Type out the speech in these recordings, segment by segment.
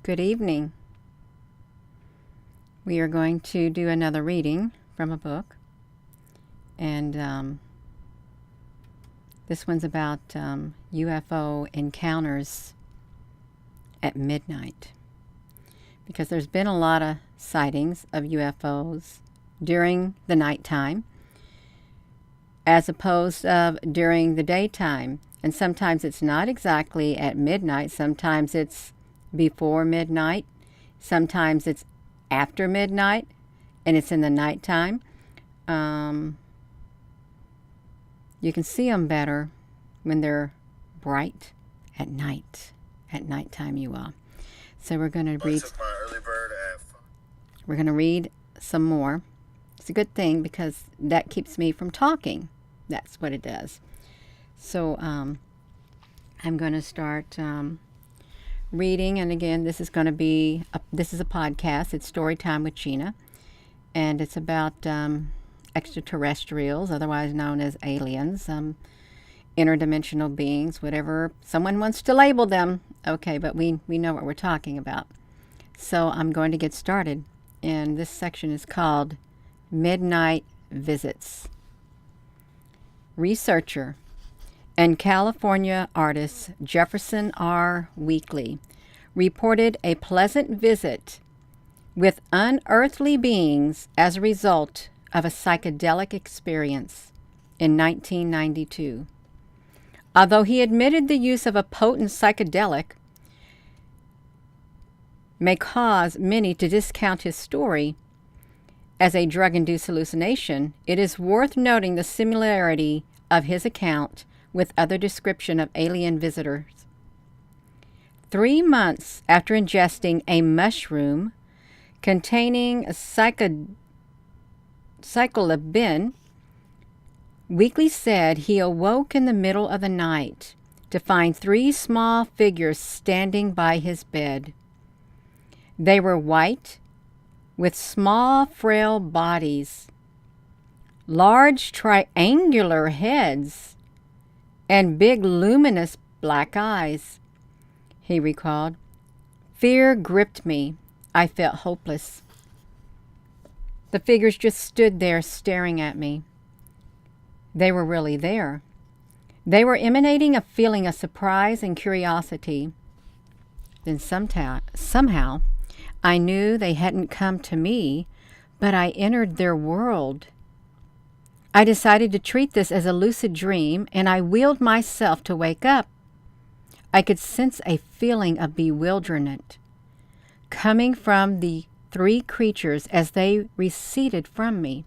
Good evening. We are going to do another reading from a book, and this one's about UFO encounters at midnight, because there's been a lot of sightings of UFOs during the nighttime as opposed of during the daytime. And sometimes it's not exactly at midnight. Sometimes it's before midnight. Sometimes it's after midnight, and it's in the nighttime. You can see them better when they're bright at night. At nighttime, you will. So we're going to read. We're going to read some more. It's a good thing because that keeps me from talking. That's what it does. So I'm going to start reading, and again, this is going to be this is a podcast. It's Story Time with Gina, and it's about extraterrestrials, otherwise known as aliens, interdimensional beings, whatever someone wants to label them. Okay, but we know what we're talking about. So I'm going to get started, and this section is called Midnight Visits. Researcher and California artist Jefferson R. Weekly reported a pleasant visit with unearthly beings as a result of a psychedelic experience in 1992. Although he admitted the use of a potent psychedelic may cause many to discount his story as a drug-induced hallucination, it is worth noting the similarity of his account with other description of alien visitors. 3 months after ingesting a mushroom containing psilocybin, Weekly said he awoke in the middle of the night to find 3 small figures standing by his bed. They were white, with small, frail bodies, large triangular heads, and big, luminous black eyes, he recalled. Fear gripped me. I felt hopeless. The figures just stood there staring at me. They were really there. They were emanating a feeling of surprise and curiosity. Then somehow, I knew they hadn't come to me, but I entered their world. I decided to treat this as a lucid dream, and I willed myself to wake up. I could sense a feeling of bewilderment coming from the 3 creatures as they receded from me.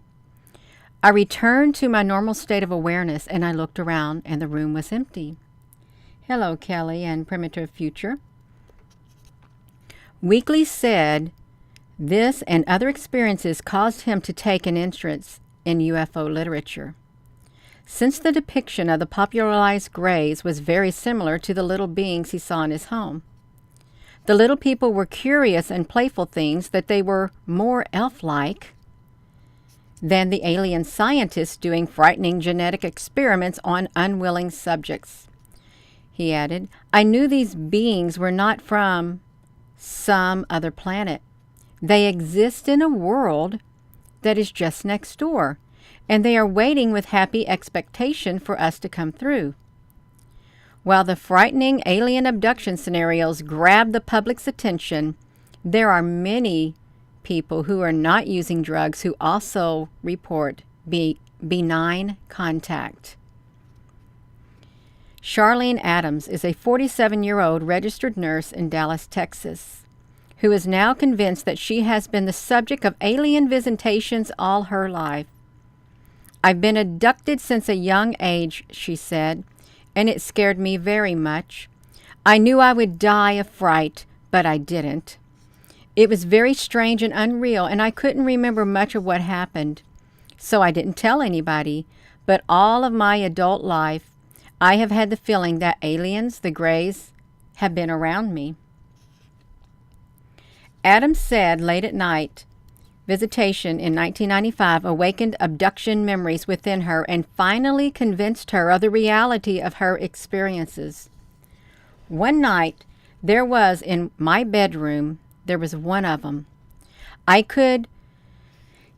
I returned to my normal state of awareness, and I looked around, and the room was empty. Hello, Kelly and Primitive Future. Weekly said this and other experiences caused him to take an interest in UFO literature, since the depiction of the popularized grays was very similar to the little beings he saw in his home. The little people were curious and playful things, that they were more elf-like than the alien scientists doing frightening genetic experiments on unwilling subjects. He added, I knew these beings were not from some other planet. They exist in a world that is just next door, and they are waiting with happy expectation for us to come through. While the frightening alien abduction scenarios grab the public's attention, there are many people who are not using drugs who also report benign contact. Charlene Adams is a 47-year-old registered nurse in Dallas, Texas, who is now convinced that she has been the subject of alien visitations all her life. I've been abducted since a young age, she said, and it scared me very much. I knew I would die of fright, but I didn't. It was very strange and unreal, and I couldn't remember much of what happened, so I didn't tell anybody. But all of my adult life, I have had the feeling that aliens, the Greys, have been around me. Adams said late at night, visitation in 1995 awakened abduction memories within her and finally convinced her of the reality of her experiences. One night, There was in my bedroom, there was one of them. I could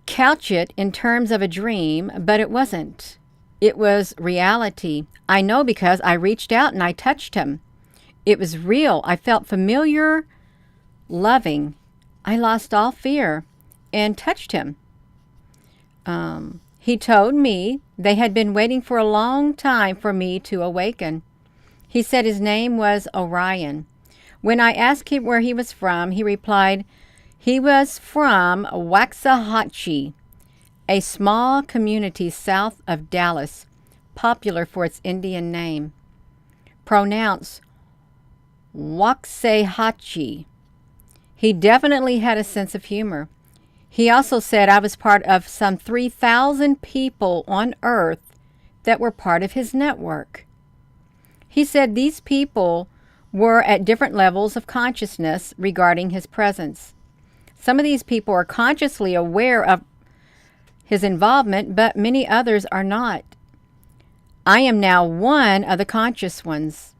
couch it in terms of a dream, but it wasn't. It was reality. I know because I reached out and I touched him. It was real. I felt familiar, loving. I lost all fear and touched him. He told me they had been waiting for a long time for me to awaken. He said his name was Orion. When I asked him where he was from, he replied he was from Waxahachie, a small community south of Dallas, popular for its Indian name, pronounced Waxahachie. He definitely had a sense of humor. He also said I was part of some 3,000 people on Earth that were part of his network. He said these people were at different levels of consciousness regarding his presence. Some of these people are consciously aware of his involvement, but many others are not. I am now one of the conscious ones.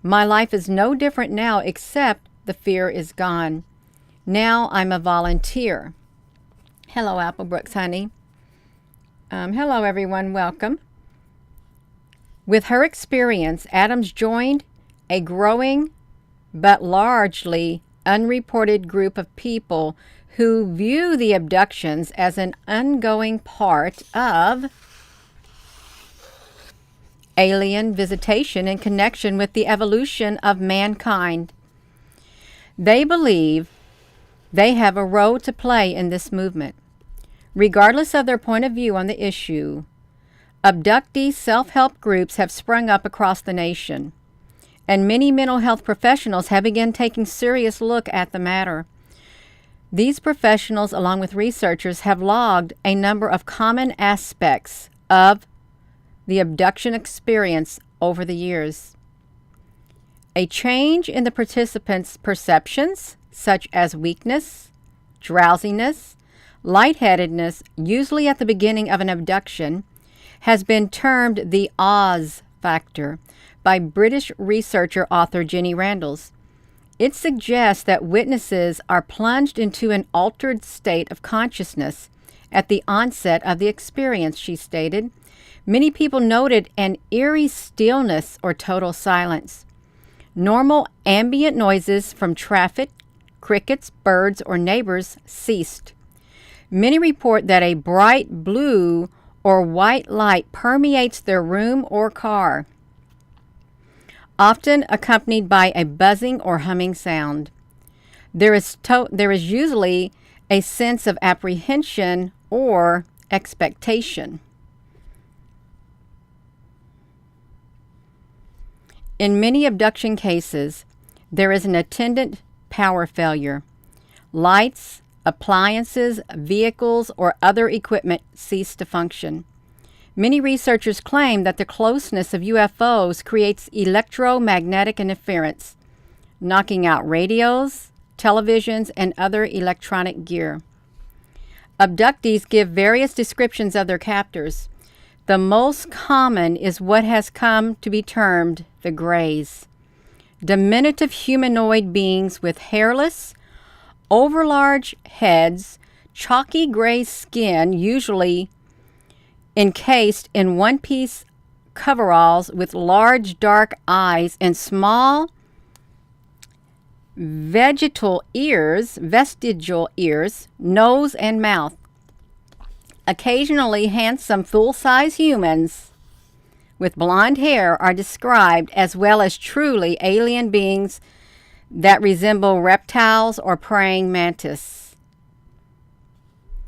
My life is no different now, except the fear is gone. Now I'm a volunteer. Hello, Applebrooks, honey. Hello, everyone. Welcome. With her experience, Adams joined a growing but largely unreported group of people who view the abductions as an ongoing part of alien visitation in connection with the evolution of mankind. They believe they have a role to play in this movement. Regardless of their point of view on the issue, abductee self-help groups have sprung up across the nation, and many mental health professionals have begun taking serious look at the matter. These professionals, along with researchers, have logged a number of common aspects of the abduction experience over the years. A change in the participants' perceptions, such as weakness, drowsiness, lightheadedness, usually at the beginning of an abduction, has been termed the Oz factor by British researcher author Jenny Randles. It suggests that witnesses are plunged into an altered state of consciousness at the onset of the experience, she stated. Many people noted an eerie stillness or total silence. Normal ambient noises from traffic, crickets, birds, or neighbors ceased. Many report that a bright blue or white light permeates their room or car, often accompanied by a buzzing or humming sound. There is usually a sense of apprehension or expectation. In many abduction cases, there is an attendant power failure. Lights, appliances, vehicles, or other equipment cease to function. Many researchers claim that the closeness of UFOs creates electromagnetic interference, knocking out radios, televisions, and other electronic gear. Abductees give various descriptions of their captors. The most common is what has come to be termed the Greys. Diminutive humanoid beings with hairless, overlarge heads, chalky gray skin, usually encased in one-piece coveralls with large dark eyes and small vestigial ears, nose and mouth. Occasionally handsome full-size humans with blonde hair are described, as well as truly alien beings that resemble reptiles or praying mantis.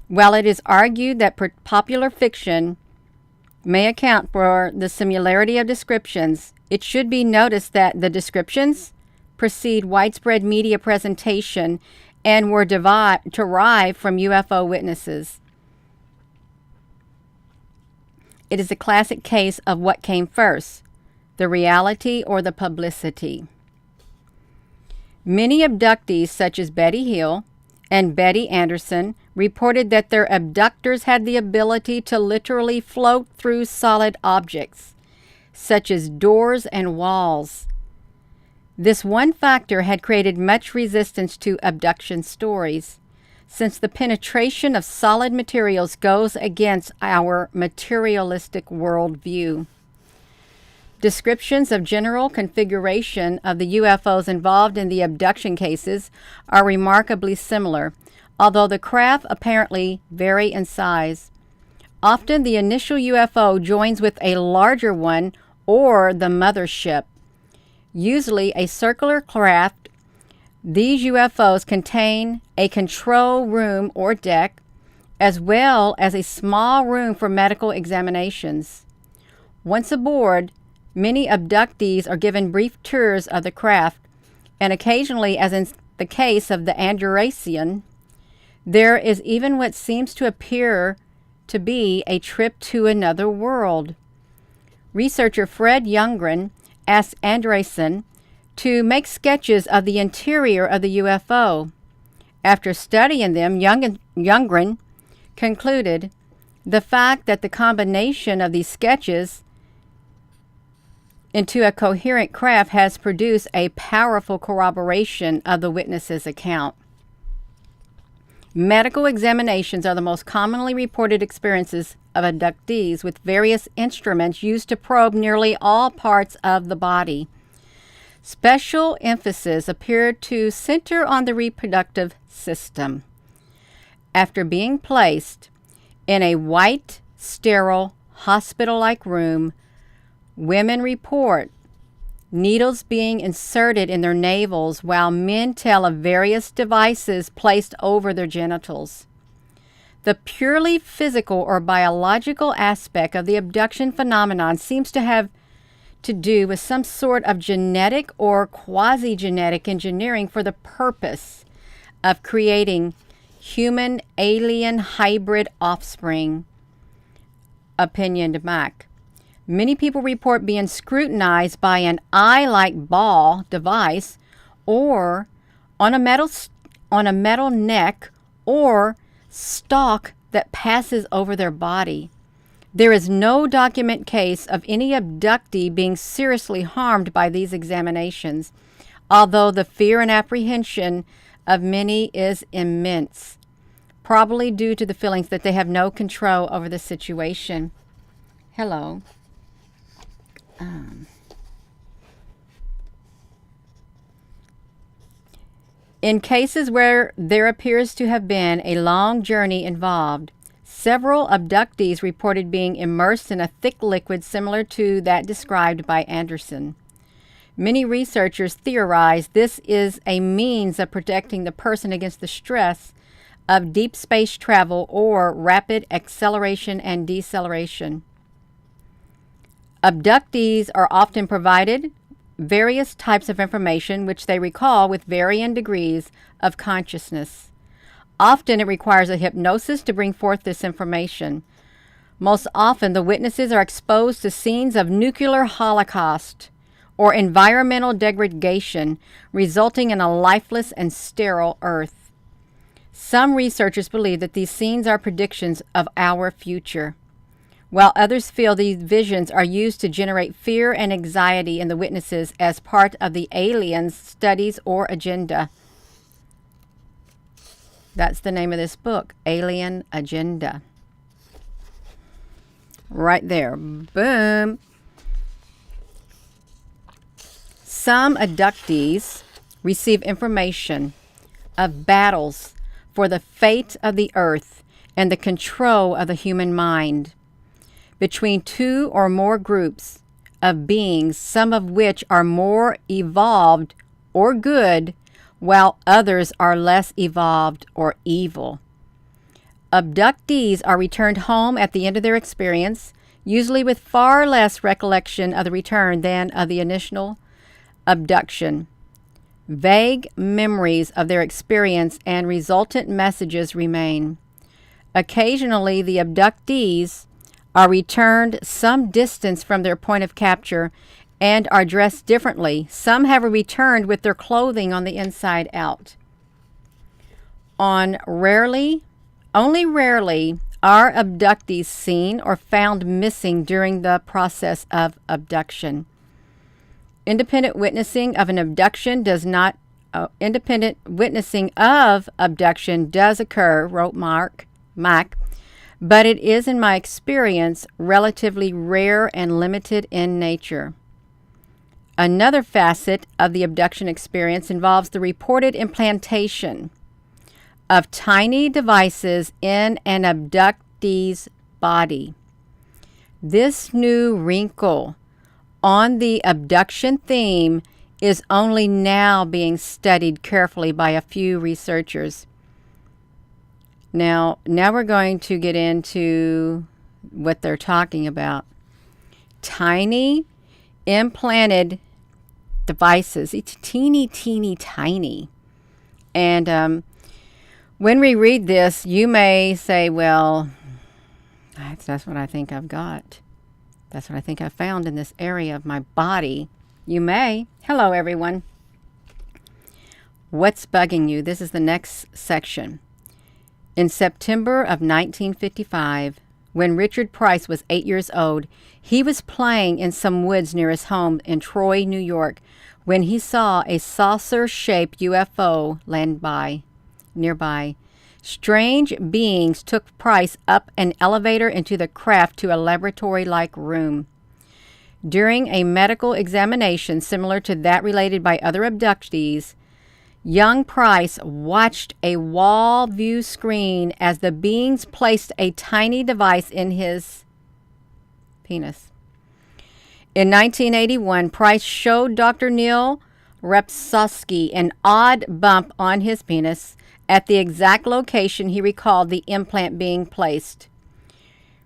While it is argued that popular fiction may account for the similarity of descriptions, it should be noticed that the descriptions precede widespread media presentation and were derived from UFO witnesses. It is a classic case of what came first, the reality or the publicity. Many abductees, such as Betty Hill and Betty Anderson, reported that their abductors had the ability to literally float through solid objects, such as doors and walls. This one factor had created much resistance to abduction stories, since the penetration of solid materials goes against our materialistic worldview. Descriptions of general configuration of the UFOs involved in the abduction cases are remarkably similar, although the craft apparently vary in size. Often the initial UFO joins with a larger one or the mothership, usually a circular craft. These UFOs contain a control room or deck, as well as a small room for medical examinations. Once aboard, many abductees are given brief tours of the craft, and occasionally, as in the case of the Andresian, there is even what seems to appear to be a trip to another world. Researcher Fred Youngren asked Andresen to make sketches of the interior of the UFO. After studying them, Youngren concluded the fact that the combination of these sketches into a coherent craft has produced a powerful corroboration of the witness's account. Medical examinations are the most commonly reported experiences of abductees, with various instruments used to probe nearly all parts of the body. Special emphasis appeared to center on the reproductive system. After being placed in a white, sterile, hospital-like room, women report needles being inserted in their navels, while men tell of various devices placed over their genitals. The purely physical or biological aspect of the abduction phenomenon seems to have to do with some sort of genetic or quasi-genetic engineering for the purpose of creating human-alien hybrid offspring. Opinion to Mac. Many people report being scrutinized by an eye-like ball device, or on a metal neck or stalk that passes over their body. There is no document case of any abductee being seriously harmed by these examinations, although the fear and apprehension of many is immense, probably due to the feelings that they have no control over the situation. Hello. In cases where there appears to have been a long journey involved, several abductees reported being immersed in a thick liquid similar to that described by Anderson. Many researchers theorize this is a means of protecting the person against the stress of deep space travel or rapid acceleration and deceleration. Abductees are often provided various types of information which they recall with varying degrees of consciousness. Often it requires a hypnosis to bring forth this information. Most often the witnesses are exposed to scenes of nuclear holocaust or environmental degradation, resulting in a lifeless and sterile Earth. Some researchers believe that these scenes are predictions of our future, while others feel these visions are used to generate fear and anxiety in the witnesses as part of the aliens' studies or agenda. That's the name of this book, Alien Agenda. Right there. Boom. Some abductees receive information of battles for the fate of the earth and the control of the human mind between two or more groups of beings, some of which are more evolved or good, while others are less evolved or evil. Abductees are returned home at the end of their experience, usually with far less recollection of the return than of the initial abduction. Vague memories of their experience and resultant messages remain. Occasionally, the abductees are returned some distance from their point of capture and are dressed differently. Some have returned with their clothing on the inside out. Only rarely are abductees seen or found missing during the process of abduction. Independent witnessing of an abduction does not. Independent witnessing of abduction does occur, wrote Mack, but it is, in my experience, relatively rare and limited in nature. Another facet of the abduction experience involves the reported implantation of tiny devices in an abductee's body. This new wrinkle on the abduction theme is only now being studied carefully by a few researchers. Now we're going to get into what they're talking about. Tiny implanted devices. It's teeny, teeny, tiny. And when we read this, you may say, well, that's what I think I've got. That's what I think I found in this area of my body. You may. Hello, everyone. What's bugging you? This is the next section. In September of 1955, when Richard Price was 8 years old, he was playing in some woods near his home in Troy, New York, when he saw a saucer-shaped UFO land nearby. Strange beings took Price up an elevator into the craft to a laboratory-like room. During a medical examination similar to that related by other abductees, young Price watched a wall view screen as the beings placed a tiny device in his penis. In 1981, Price showed Dr. Neil Repsosky an odd bump on his penis at the exact location he recalled the implant being placed.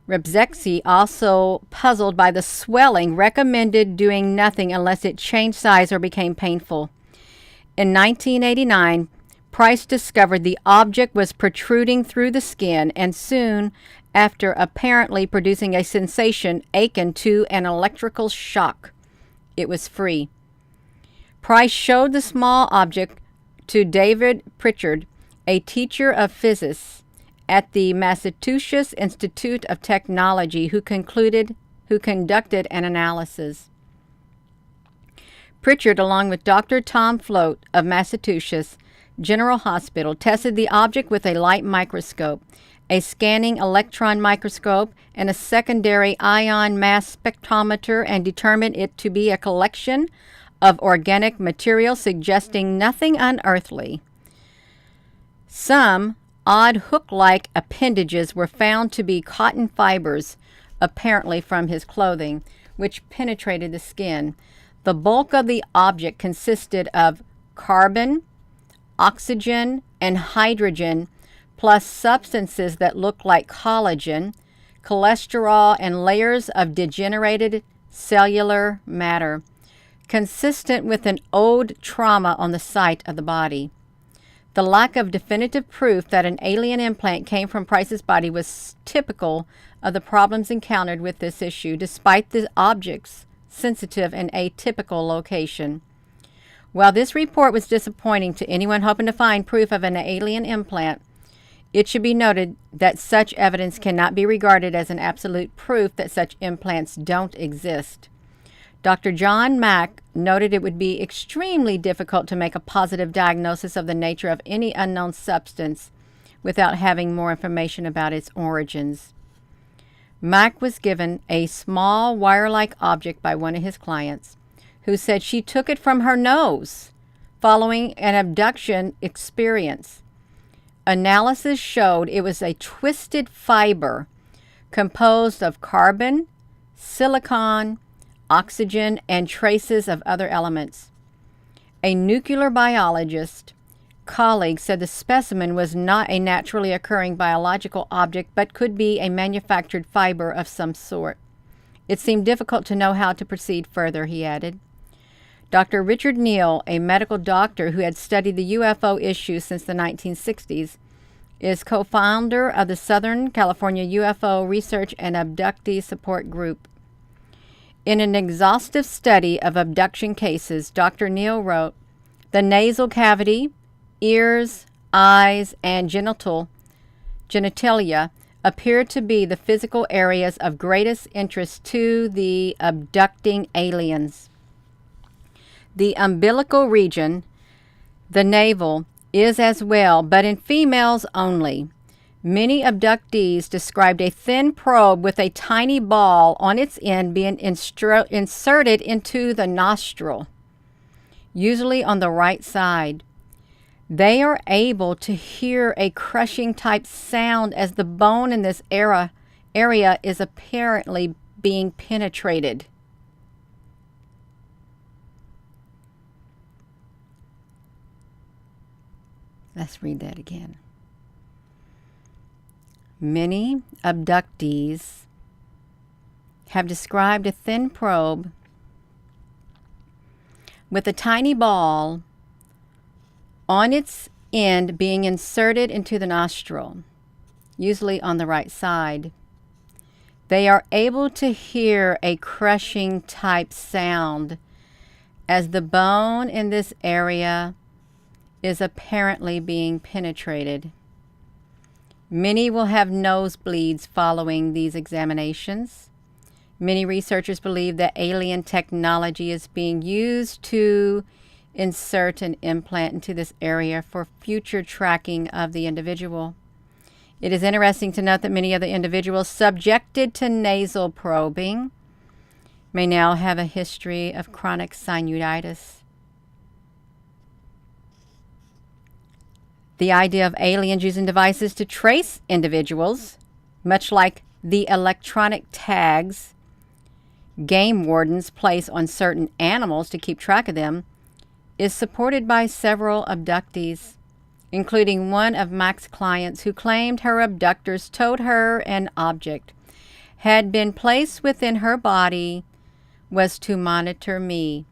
Repsosky, also puzzled by the swelling, recommended doing nothing unless it changed size or became painful. In 1989, Price discovered the object was protruding through the skin and soon after apparently producing a sensation akin to an electrical shock. It was free. Price showed the small object to David Pritchard, a teacher of physics at the Massachusetts Institute of Technology, who conducted an analysis. Pritchard, along with Dr. Tom Float of Massachusetts General Hospital, tested the object with a light microscope, a scanning electron microscope, and a secondary ion mass spectrometer, and determined it to be a collection of organic material suggesting nothing unearthly. Some odd hook-like appendages were found to be cotton fibers, apparently from his clothing, which penetrated the skin. The bulk of the object consisted of carbon, oxygen, and hydrogen, plus substances that looked like collagen, cholesterol, and layers of degenerated cellular matter, consistent with an old trauma on the site of the body. The lack of definitive proof that an alien implant came from Price's body was typical of the problems encountered with this issue, despite the object's sensitive and atypical location. While this report was disappointing to anyone hoping to find proof of an alien implant, it should be noted that such evidence cannot be regarded as an absolute proof that such implants don't exist. Dr. John Mack noted it would be extremely difficult to make a positive diagnosis of the nature of any unknown substance without having more information about its origins. Mack was given a small wire-like object by one of his clients, who said she took it from her nose following an abduction experience. Analysis showed it was a twisted fiber composed of carbon, silicon, oxygen, and traces of other elements. A nuclear biologist colleague said the specimen was not a naturally occurring biological object, but could be a manufactured fiber of some sort. It seemed difficult to know how to proceed further, he added. Dr. Richard Neal, a medical doctor who had studied the UFO issue since the 1960s, is co-founder of the Southern California UFO Research and Abductee Support Group. In an exhaustive study of abduction cases, Dr. Neal wrote, "The nasal cavity, ears, eyes, and genitalia appear to be the physical areas of greatest interest to the abducting aliens. The umbilical region, the navel, is as well, but in females only. Many abductees described a thin probe with a tiny ball on its end being inserted into the nostril, usually on the right side. They are able to hear a crushing type sound as the bone in this area is apparently being penetrated. Let's read that again. Many abductees have described a thin probe with a tiny ball on its end being inserted into the nostril, usually on the right side. They are able to hear a crushing type sound as the bone in this area is apparently being penetrated. Many will have nosebleeds following these examinations. Many researchers believe that alien technology is being used to insert an implant into this area for future tracking of the individual. It is interesting to note that many of the individuals subjected to nasal probing may now have a history of chronic sinusitis. The idea of aliens using devices to trace individuals, much like the electronic tags game wardens place on certain animals to keep track of them, is supported by several abductees, including one of Mac's clients who claimed her abductors told her an object had been placed within her body was to monitor me.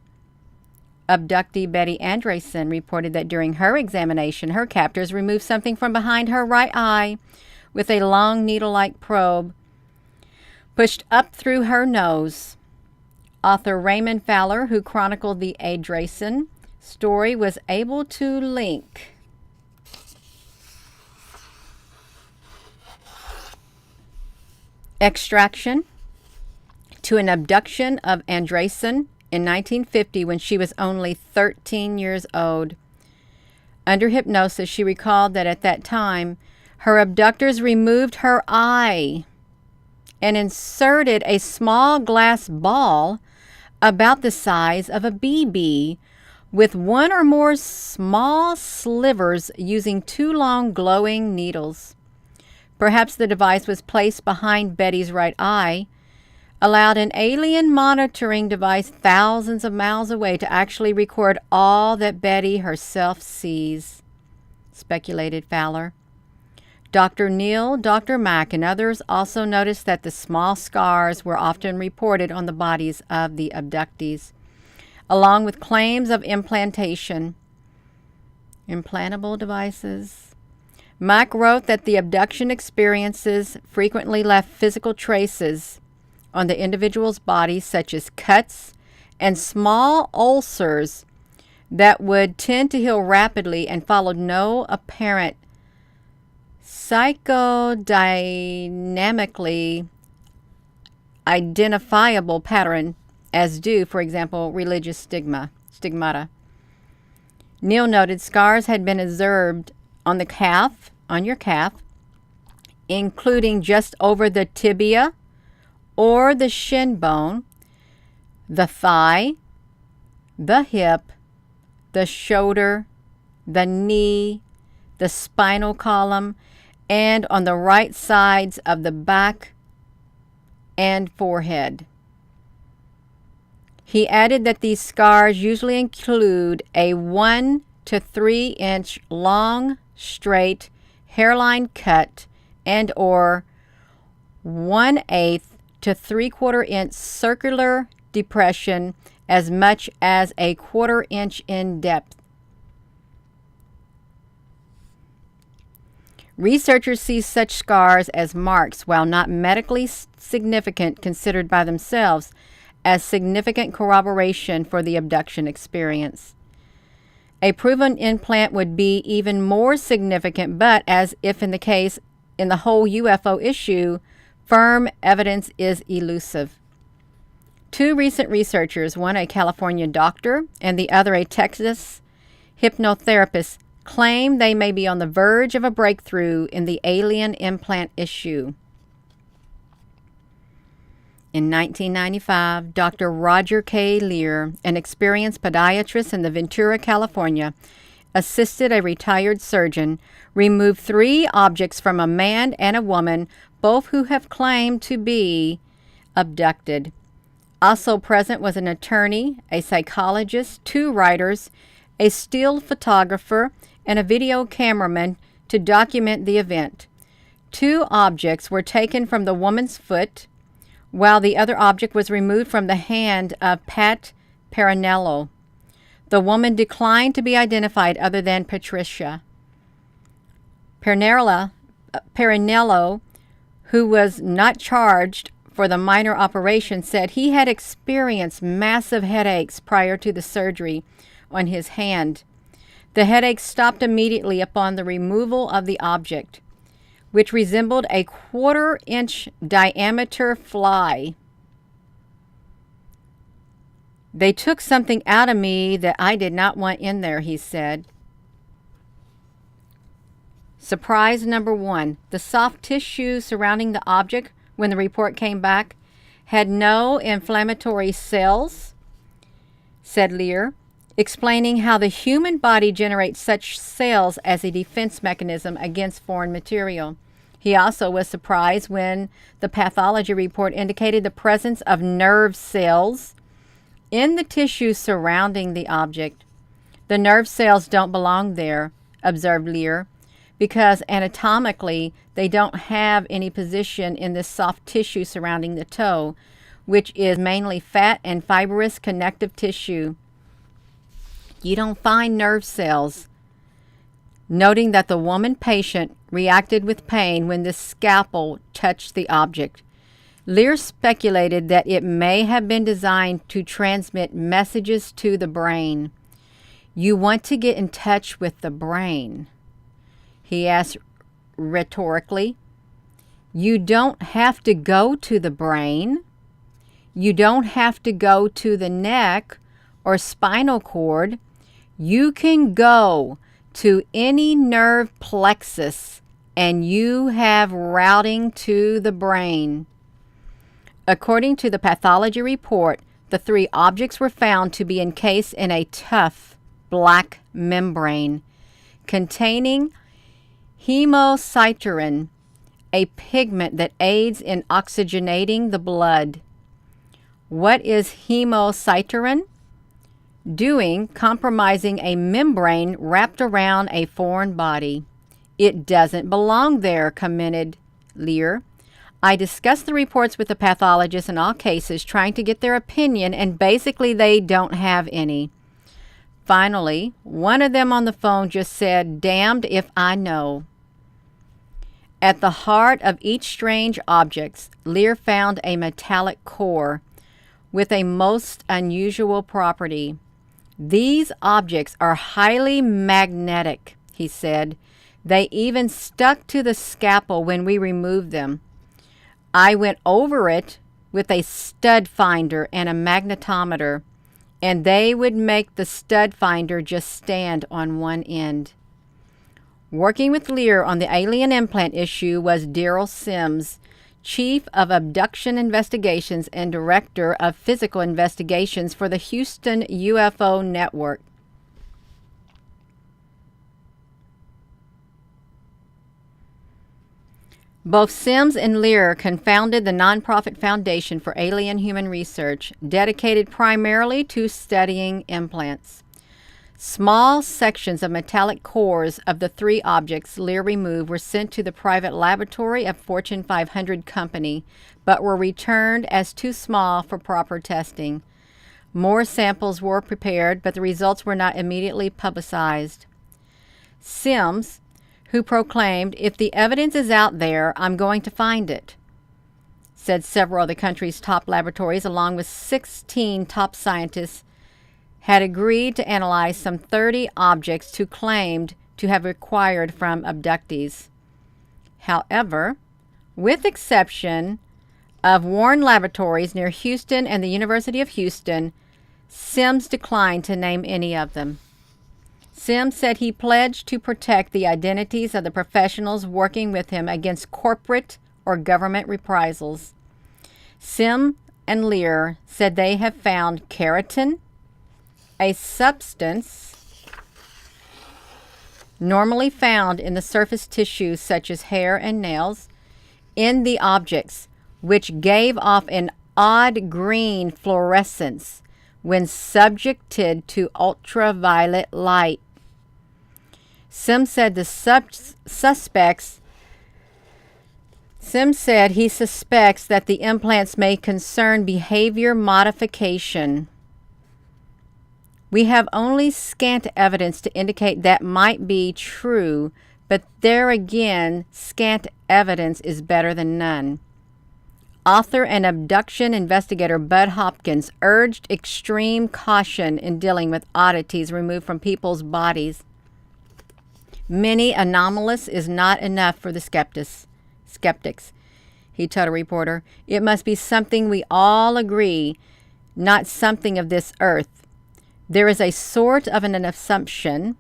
Abductee Betty Andreessen reported that during her examination, her captors removed something from behind her right eye with a long needle-like probe pushed up through her nose. Author Raymond Fowler, who chronicled the Andreessen story, was able to link extraction to an abduction of Andreessen in 1950 when she was only 13 years old. Under hypnosis, she recalled that at that time, her abductors removed her eye and inserted a small glass ball about the size of a BB with one or more small slivers using two long glowing needles. Perhaps the device was placed behind Betty's right eye, allowed an alien monitoring device thousands of miles away to actually record all that Betty herself sees, speculated Fowler. Dr. Neal, Dr. Mack, and others also noticed that the small scars were often reported on the bodies of the abductees, along with claims of implantation. Implantable devices. Mack wrote that the abduction experiences frequently left physical traces on the individual's body, such as cuts and small ulcers that would tend to heal rapidly and followed no apparent psychodynamically identifiable pattern as do, for example, religious stigmata. Neal noted scars had been observed on your calf, including just over the tibia or the shin bone, the thigh, the hip, the shoulder, the knee, the spinal column, and on the right sides of the back and forehead. He added that these scars usually include a 1 to 3 inch long, straight hairline cut and or 1/8 to 3/4 inch circular depression as much as a 1/4 inch in depth. Researchers see such scars as marks, while not medically significant, considered by themselves as significant corroboration for the abduction experience. A proven implant would be even more significant, but as if in the case in the whole UFO issue, firm evidence is elusive. Two recent researchers, one a California doctor and the other a Texas hypnotherapist, claim they may be on the verge of a breakthrough in the alien implant issue. In 1995, Dr. Roger K. Lear, an experienced podiatrist in the Ventura, California, assisted a retired surgeon remove 3 objects from a man and a woman, both who have claimed to be abducted. Also present was an attorney, a psychologist, 2 writers, a still photographer, and a video cameraman to document the event. 2 objects were taken from the woman's foot, while the other object was removed from the hand of Pat Perinello. The woman declined to be identified other than Patricia. Perinello, who was not charged for the minor operation, said he had experienced massive headaches prior to the surgery on his hand. The headaches stopped immediately upon the removal of the object, which resembled a 1/4-inch diameter fly. They took something out of me that I did not want in there, he said. Surprise number 1. The soft tissue surrounding the object, when the report came back, had no inflammatory cells, said Lear, explaining how the human body generates such cells as a defense mechanism against foreign material. He also was surprised when the pathology report indicated the presence of nerve cells in the tissue surrounding the object. The nerve cells don't belong there, observed Lear, because anatomically they don't have any position in this soft tissue surrounding the toe, which is mainly fat and fibrous connective tissue. You don't find nerve cells. Noting that the woman patient reacted with pain when the scalpel touched the object, Lear speculated that it may have been designed to transmit messages to the brain. You want to get in touch with the brain? He asked rhetorically. You don't have to go to the brain. You don't have to go to the neck or spinal cord. You can go to any nerve plexus and you have routing to the brain. According to the pathology report, the 3 objects were found to be encased in a tough black membrane containing hemocysteine, a pigment that aids in oxygenating the blood. What is hemocysteine doing compromising a membrane wrapped around a foreign body? It doesn't belong there, commented Lear. I discussed the reports with the pathologists in all cases, trying to get their opinion, and basically they don't have any. Finally, one of them on the phone just said, "Damned if I know." At the heart of each strange object, Lear found a metallic core with a most unusual property. These objects are highly magnetic, he said. They even stuck to the scalpel when we removed them. I went over it with a stud finder and a magnetometer, and they would make the stud finder just stand on one end. Working with Lear on the alien implant issue was Daryl Sims, Chief of Abduction Investigations and Director of Physical Investigations for the Houston UFO Network. Both Sims and Lear co-founded the nonprofit Foundation for Alien Human Research, dedicated primarily to studying implants. Small sections of metallic cores of the 3 objects Lear removed were sent to the private laboratory of Fortune 500 company, but were returned as too small for proper testing. More samples were prepared, but the results were not immediately publicized. Sims, who proclaimed, "If the evidence is out there, I'm going to find it," said several of the country's top laboratories, along with 16 top scientists, had agreed to analyze some 30 objects who claimed to have acquired from abductees. However, with exception of Warren Laboratories near Houston and the University of Houston, Sims declined to name any of them. Sims said he pledged to protect the identities of the professionals working with him against corporate or government reprisals. Sims and Lear said they have found keratin, a substance normally found in the surface tissues such as hair and nails, in the objects, which gave off an odd green fluorescence when subjected to ultraviolet light. Sims said he suspects that the implants may concern behavior modification. We have only scant evidence to indicate that might be true, but there again, scant evidence is better than none. Author and abduction investigator Bud Hopkins urged extreme caution in dealing with oddities removed from people's bodies. Many anomalous is not enough for the skeptics, he told a reporter. It must be something we all agree, not something of this earth. There is a sort of an assumption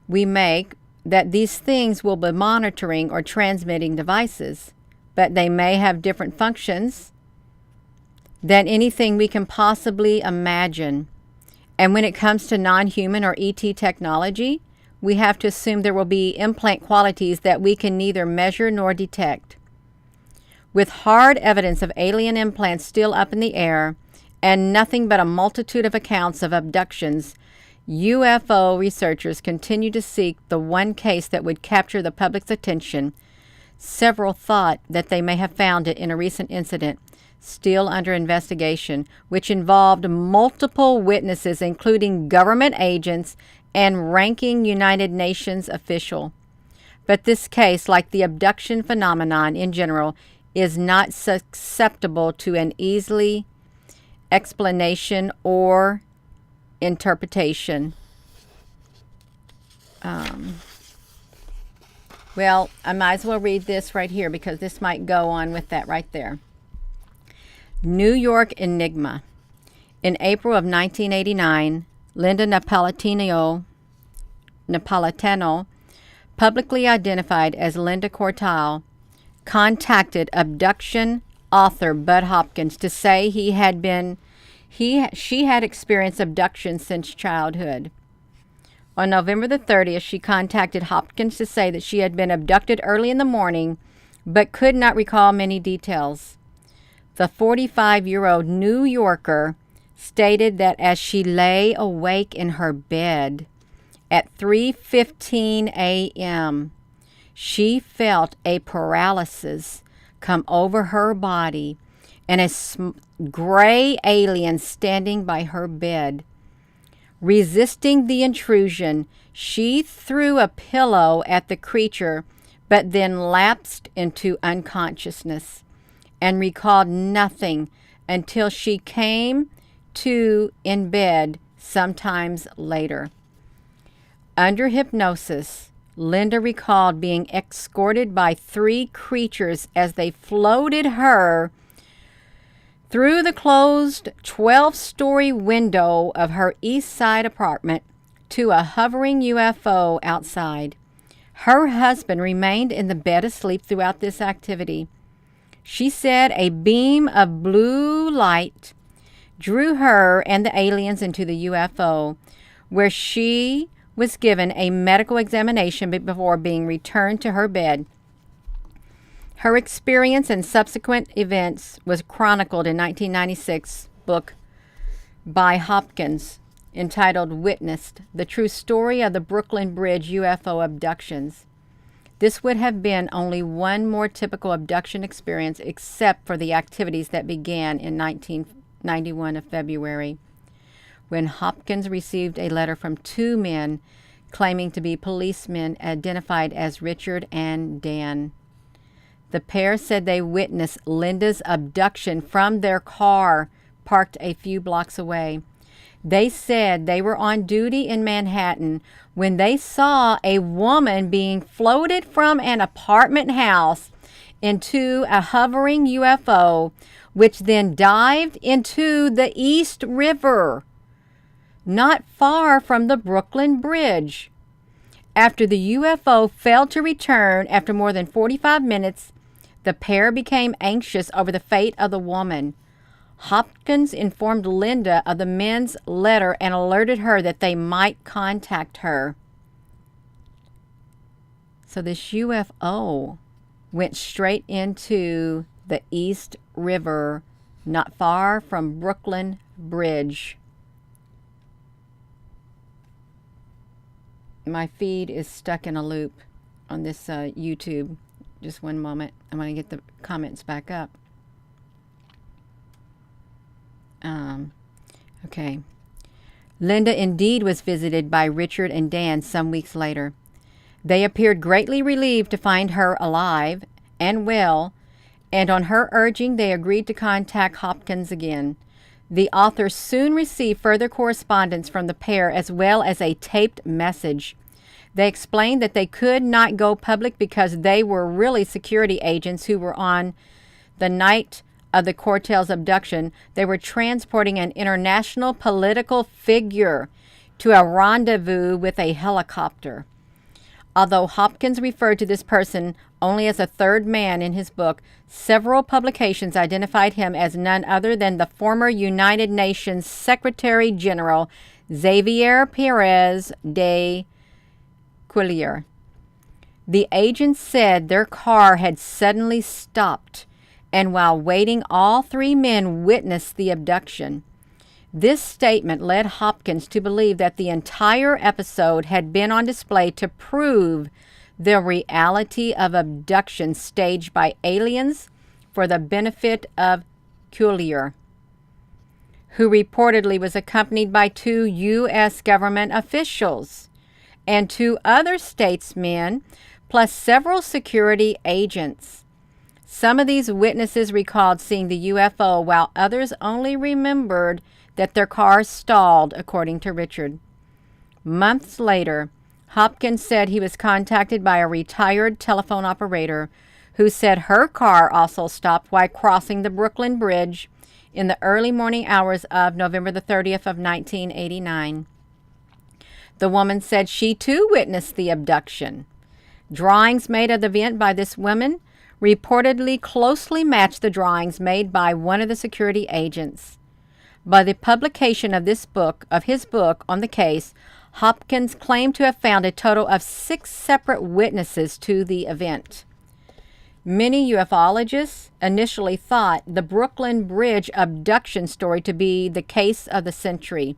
we make that these things will be monitoring or transmitting devices, but they may have different functions than anything we can possibly imagine. And when it comes to non-human or ET technology, we have to assume there will be implant qualities that we can neither measure nor detect. With hard evidence of alien implants still up in the air and nothing but a multitude of accounts of abductions, UFO researchers continue to seek the one case that would capture the public's attention. Several thought that they may have found it in a recent incident still under investigation, which involved multiple witnesses, including government agents and ranking United Nations official. But this case, like the abduction phenomenon in general, is not susceptible to an easily explanation or interpretation. Well, I might as well read this right here because this might go on with that right there. New York Enigma. In April of 1989, Linda Napolitano, publicly identified as Linda Cortile, contacted abduction author Bud Hopkins to say she had experienced abduction since childhood. On November the 30th, she contacted Hopkins to say that she had been abducted early in the morning, but could not recall many details. The 45-year-old New Yorker stated that as she lay awake in her bed at 3:15 a.m., she felt a paralysis come over her body and a gray alien standing by her bed. Resisting the intrusion, she threw a pillow at the creature, but then lapsed into unconsciousness and recalled nothing until she came to in bed sometimes later. Under hypnosis, Linda recalled being escorted by 3 creatures as they floated her through the closed 12-story window of her East Side apartment to a hovering UFO outside. Her husband remained in the bed asleep throughout this activity. She said a beam of blue light drew her and the aliens into the UFO, where she was given a medical examination before being returned to her bed. Her experience and subsequent events was chronicled in 1996 book by Hopkins entitled Witnessed: The True Story of the Brooklyn Bridge UFO Abductions. This would have been only one more typical abduction experience except for the activities that began in 1991 of February, when Hopkins received a letter from 2 men claiming to be policemen identified as Richard and Dan. The pair said they witnessed Linda's abduction from their car parked a few blocks away. They said they were on duty in Manhattan when they saw a woman being floated from an apartment house into a hovering UFO, which then dived into the East River, not far from the Brooklyn Bridge. After the UFO failed to return after more than 45 minutes, the pair became anxious over the fate of the woman. Hopkins informed Linda of the men's letter and alerted her that they might contact her. So this UFO went straight into the East River, not far from Brooklyn Bridge. My feed is stuck in a loop on this YouTube. Just one moment. I'm going to get the comments back up. Okay. Linda indeed was visited by Richard and Dan some weeks later. They appeared greatly relieved to find her alive and well, and on her urging, they agreed to contact Hopkins again. The author soon received further correspondence from the pair as well as a taped message. They explained that they could not go public because they were really security agents who were on the night of the Cortell's abduction. They were transporting an international political figure to a rendezvous with a helicopter. Although Hopkins referred to this person only as a third man in his book, several publications identified him as none other than the former United Nations Secretary General Xavier Perez de Cuellar. The agents said their car had suddenly stopped, and while waiting, all three men witnessed the abduction. This statement led Hopkins to believe that the entire episode had been on display to prove the reality of abduction staged by aliens for the benefit of Cuellar, who reportedly was accompanied by 2 U.S. government officials and 2 other statesmen, plus several security agents. Some of these witnesses recalled seeing the UFO, while others only remembered that their car stalled, according to Richard. Months later, Hopkins said he was contacted by a retired telephone operator who said her car also stopped while crossing the Brooklyn Bridge in the early morning hours of November the 30th of 1989. The woman said she too witnessed the abduction. Drawings made of the event by this woman reportedly closely matched the drawings made by one of the security agents. By the publication of his book on the case, Hopkins claimed to have found a total of 6 separate witnesses to the event. Many ufologists initially thought the Brooklyn Bridge abduction story to be the case of the century,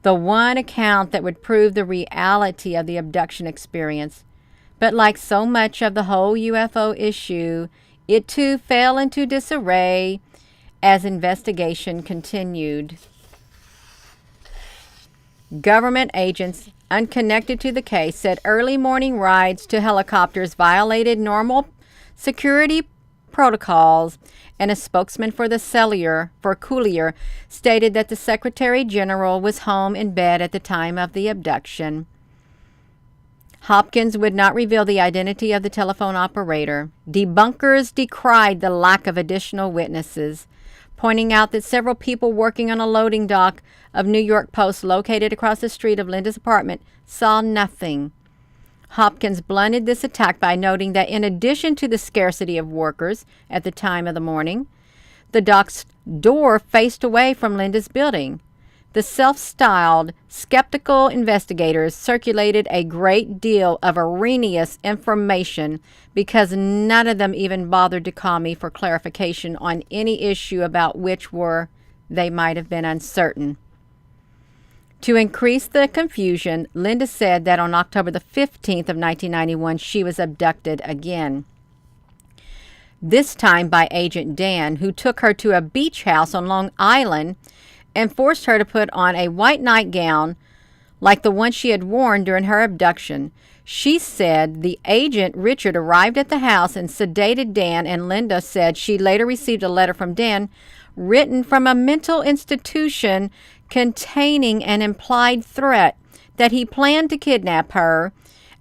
the one account that would prove the reality of the abduction experience. But like so much of the whole UFO issue, it too fell into disarray as investigation continued. Government agents unconnected to the case said early morning rides to helicopters violated normal security protocols, and a spokesman for Cuellar stated that the Secretary General was home in bed at the time of the abduction. Hopkins would not reveal the identity of the telephone operator. Debunkers decried the lack of additional witnesses, pointing out that several people working on a loading dock of New York Post located across the street of Linda's apartment saw nothing. Hopkins blunted this attack by noting that in addition to the scarcity of workers at the time of the morning, the dock's door faced away from Linda's building. The self-styled skeptical investigators circulated a great deal of erroneous information because none of them even bothered to call me for clarification on any issue about which they might have been uncertain. To increase the confusion, Linda said that on October the 15th of 1991, she was abducted again. This time by Agent Dan, who took her to a beach house on Long Island and forced her to put on a white nightgown like the one she had worn during her abduction. She said the agent, Richard, arrived at the house and sedated Dan, and Linda said she later received a letter from Dan written from a mental institution containing an implied threat that he planned to kidnap her,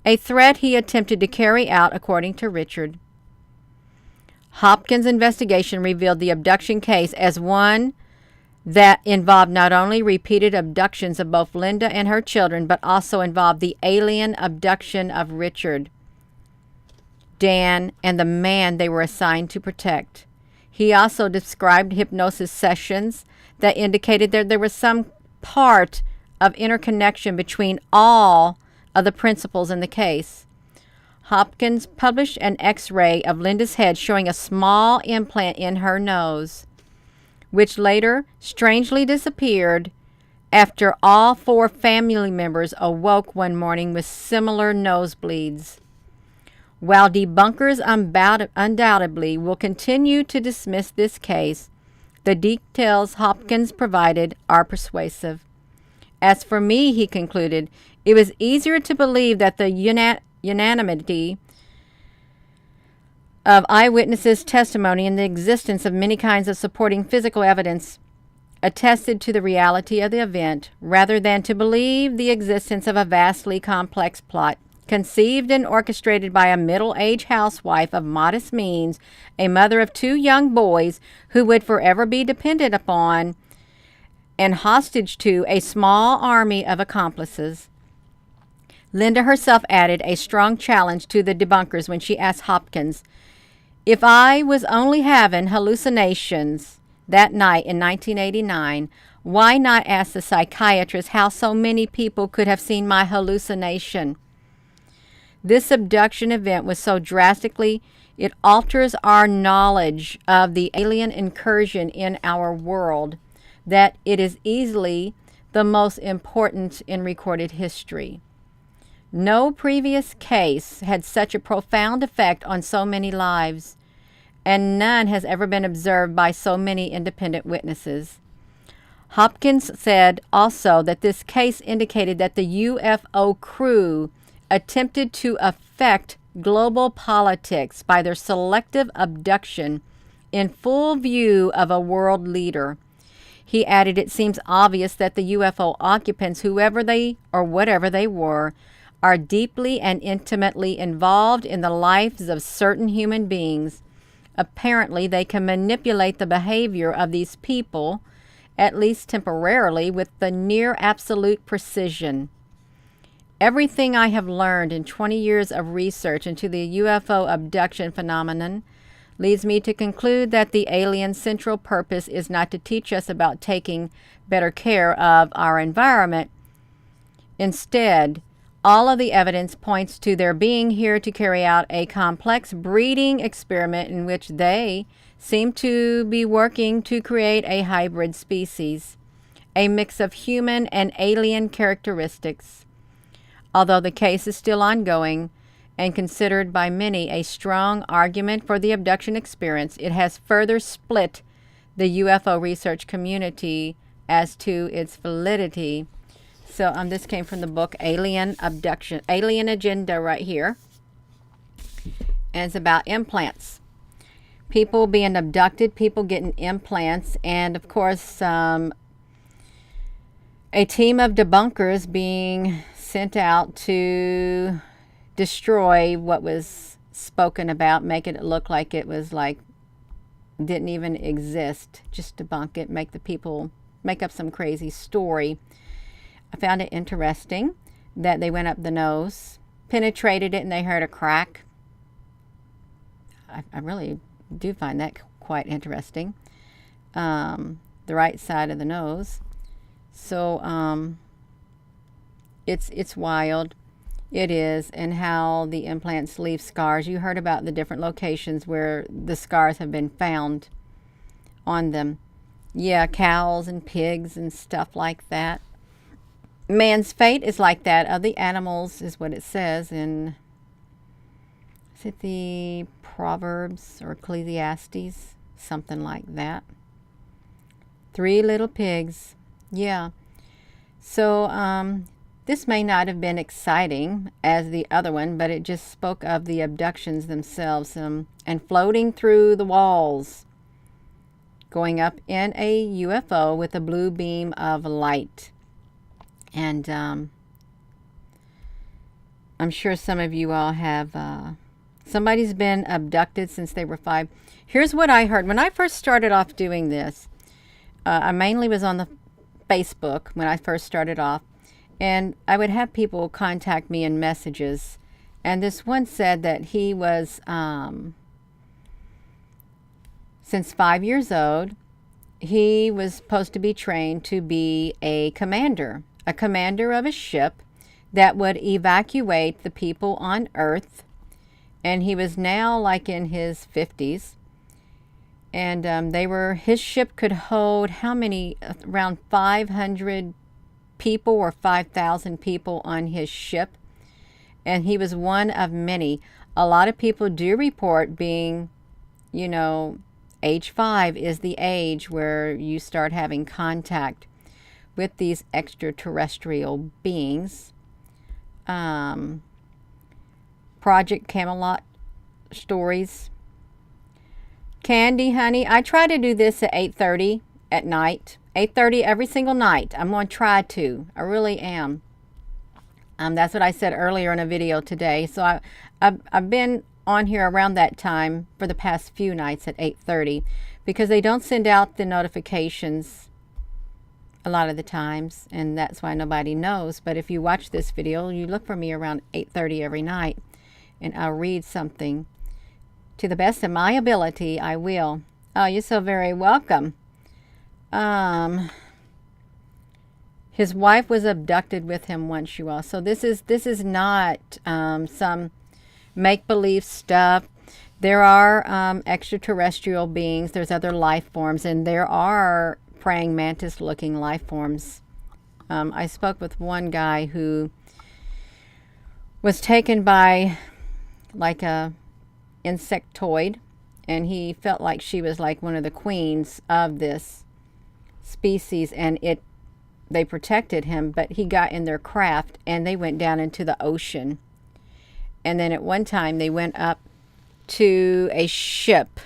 a threat he attempted to carry out, according to Richard. Hopkins' investigation revealed the abduction case as one that involved not only repeated abductions of both Linda and her children, but also involved the alien abduction of Richard, Dan, and the man they were assigned to protect. He also described hypnosis sessions that indicated that there was some part of interconnection between all of the principals in the case. Hopkins published an X-ray of Linda's head showing a small implant in her nose, which later strangely disappeared after all 4 family members awoke one morning with similar nosebleeds. While debunkers undoubtedly will continue to dismiss this case, the details Hopkins provided are persuasive. As for me, he concluded, it was easier to believe that the unanimity of eyewitnesses' testimony and the existence of many kinds of supporting physical evidence attested to the reality of the event, rather than to believe the existence of a vastly complex plot, conceived and orchestrated by a middle-aged housewife of modest means, a mother of 2 young boys who would forever be dependent upon and hostage to a small army of accomplices. Linda herself added a strong challenge to the debunkers when she asked Hopkins, "If I was only having hallucinations that night in 1989, why not ask the psychiatrist how so many people could have seen my hallucination?" This abduction event was so drastically, it alters our knowledge of the alien incursion in our world, that it is easily the most important in recorded history. No previous case had such a profound effect on so many lives, and none has ever been observed by so many independent witnesses. Hopkins said also that this case indicated that the UFO crew attempted to affect global politics by their selective abduction in full view of a world leader. He added, it seems obvious that the UFO occupants, whoever they or whatever they were, are deeply and intimately involved in the lives of certain human beings. Apparently, they can manipulate the behavior of these people, at least temporarily, with the near absolute precision. Everything I have learned in 20 years of research into the UFO abduction phenomenon leads me to conclude that the alien's central purpose is not to teach us about taking better care of our environment. Instead, all of the evidence points to their being here to carry out a complex breeding experiment in which they seem to be working to create a hybrid species, a mix of human and alien characteristics. Although the case is still ongoing and considered by many a strong argument for the abduction experience, it has further split the UFO research community as to its validity. So this came from the book Alien Abduction, Alien Agenda right here. And it's about implants. People being abducted, people getting implants, and of course a team of debunkers being sent out to destroy what was spoken about, make it look like it was like didn't even exist, just debunk it, make the people make up some crazy story. I found it interesting that they went up the nose, penetrated it, and they heard a crack. I really do find that quite interesting. The right side of the nose. So it's wild. It is, and how the implants leave scars. You heard about the different locations where the scars have been found on them. Yeah, cows and pigs and stuff like that. Man's fate is like that of the animals, is what it says in, is it the Proverbs or Ecclesiastes? Something like that. 3 little pigs. Yeah. So, this may not have been exciting as the other one, but it just spoke of the abductions themselves and floating through the walls, going up in a UFO with a blue beam of light. And I'm sure some of you all have Somebody's been abducted since they were 5. Here's what I heard. When I first started off doing this, I mainly was on the Facebook when I first started off. And I would have people contact me in messages. And this one said that he was, since 5 years old, he was supposed to be trained to be a commander of a ship that would evacuate the people on Earth. And he was now like in his 50s. And his ship could hold how many? Around 500 people or 5,000 people on his ship. And he was one of many. A lot of people do report being, you know, age 5 is the age where you start having contact with these extraterrestrial beings. Project Camelot stories. Candy, honey, I try to do this at 8:30 at night. 8:30 every single night. I'm going to try to. I really am. That's what I said earlier in a video today. So I've been on here around that time for the past few nights at 8:30 because they don't send out the notifications a lot of the times, and that's why nobody knows. But if you watch this video, you look for me around 8:30 every night, and I'll read something. To the best of my ability, I will. Oh, you're so very welcome. His wife was abducted with him once, you all. So this is not some make-believe stuff. There are extraterrestrial beings. There's other life forms, and there are praying mantis-looking life forms. I spoke with one guy who was taken by like a insectoid, and he felt like she was like one of the queens of this species, and they protected him, but he got in their craft and they went down into the ocean. And then at one time they went up to a ship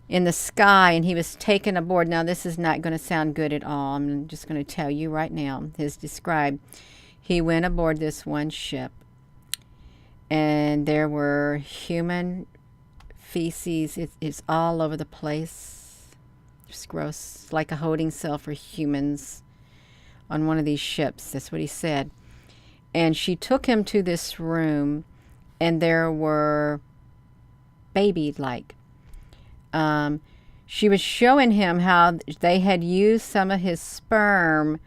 in the sky, and he was taken aboard. Now this is not going to sound good at all. I'm just going to tell you right now. His described, he went aboard this one ship, and there were human feces. It's all over the place. It's gross, like a holding cell for humans on one of these ships. That's what he said. And she took him to this room, and there were baby-like. She was showing him how they had used some of his sperm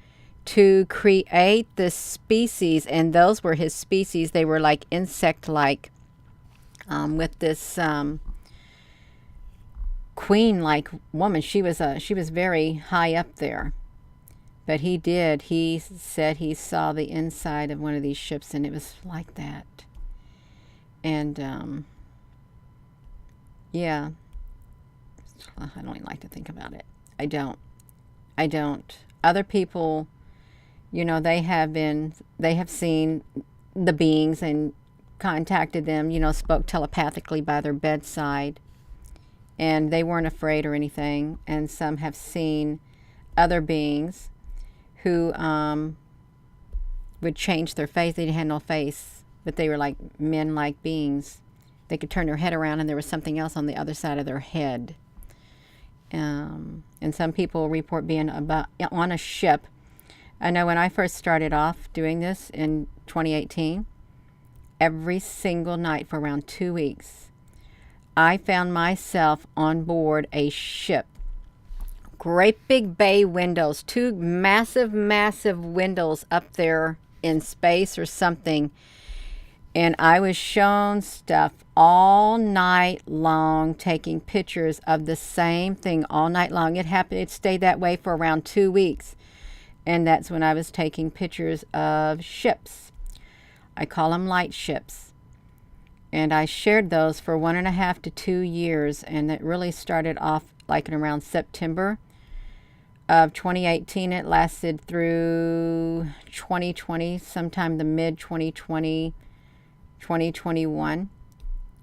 to create this species, and those were his species. They were like insect-like, with this queen-like woman. She was very high up there. But he said he saw the inside of one of these ships, and it was like that. And yeah, I don't even like to think about it. I don't. Other people, you know, they have seen the beings and contacted them, you know, spoke telepathically by their bedside, and they weren't afraid or anything. And some have seen other beings who would change their face. They had no face, but they were like men-like beings. They could turn their head around and there was something else on the other side of their head. And some people report being on a ship. I know when I first started off doing this in 2018, every single night for around 2 weeks, I found myself on board a ship. Great big bay windows, 2 massive windows up there in space or something. And I was shown stuff all night long, taking pictures of the same thing all night long. It stayed that way for around 2 weeks. And that's when I was taking pictures of ships. I call them light ships. And I shared those for 1.5 to 2 years. And it really started off like in around September of 2018. It lasted through 2020, sometime the mid-2020, 2021.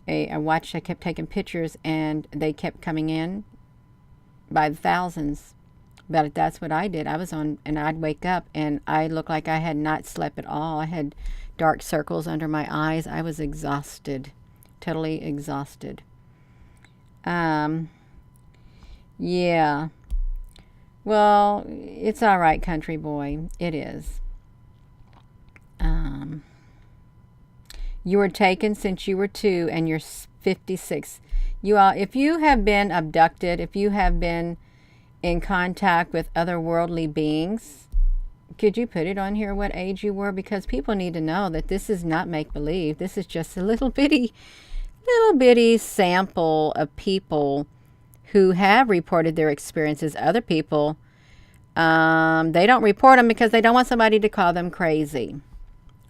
I kept taking pictures, and they kept coming in by the thousands. But that's what I did. I was on, and I'd wake up, and I looked like I had not slept at all. I had dark circles under my eyes. I was exhausted totally exhausted. Yeah. Well, it's all right, country boy. It is. You were taken since you were 2 and you're 56. You all, if you have been abducted, if you have been in contact with otherworldly beings, could you put it on here what age you were? Because people need to know that this is not make-believe. This is just a little bitty sample of people who have reported their experiences. Other people, they don't report them because they don't want somebody to call them crazy.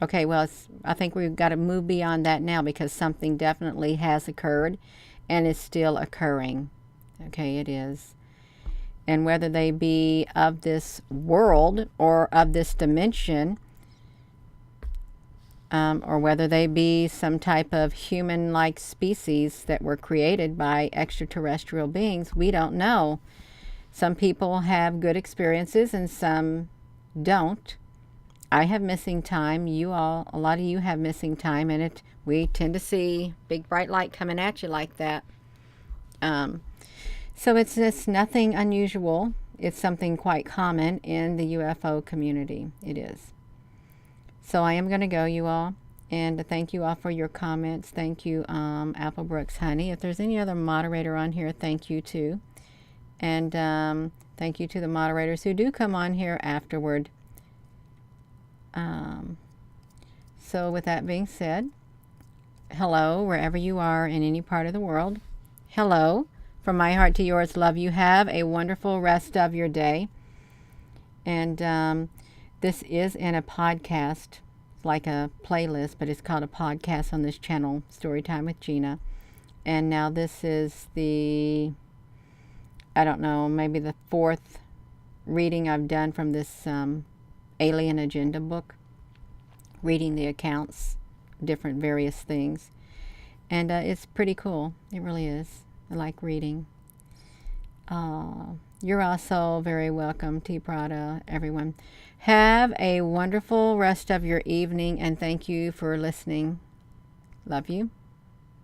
Okay, well, I think we've got to move beyond that now because something definitely has occurred and is still occurring. Okay, it is. And whether they be of this world or of this dimension, or whether they be some type of human-like species that were created by extraterrestrial beings, we don't know. Some people have good experiences and some don't. I have missing time. You all, a lot of you have missing time, and we tend to see big bright light coming at you like that. So it's just nothing unusual. It's something quite common in the UFO community. It is. So I am going to go, you all, and thank you all for your comments. Thank you, Applebrooks Honey. If there's any other moderator on here, thank you too. And thank you to the moderators who do come on here afterward. So with that being said, hello, wherever you are in any part of the world. Hello. From my heart to yours, love you. Have a wonderful rest of your day. And this is in a podcast, like a playlist, but it's called a podcast on this channel, Storytime with Gina. And now this is the, I don't know, maybe the 4th reading I've done from this Alien Agenda book, reading the accounts, different various things. And it's pretty cool. It really is. I like reading. You're also very welcome, T. Prada, everyone. Have a wonderful rest of your evening, and thank you for listening. Love you.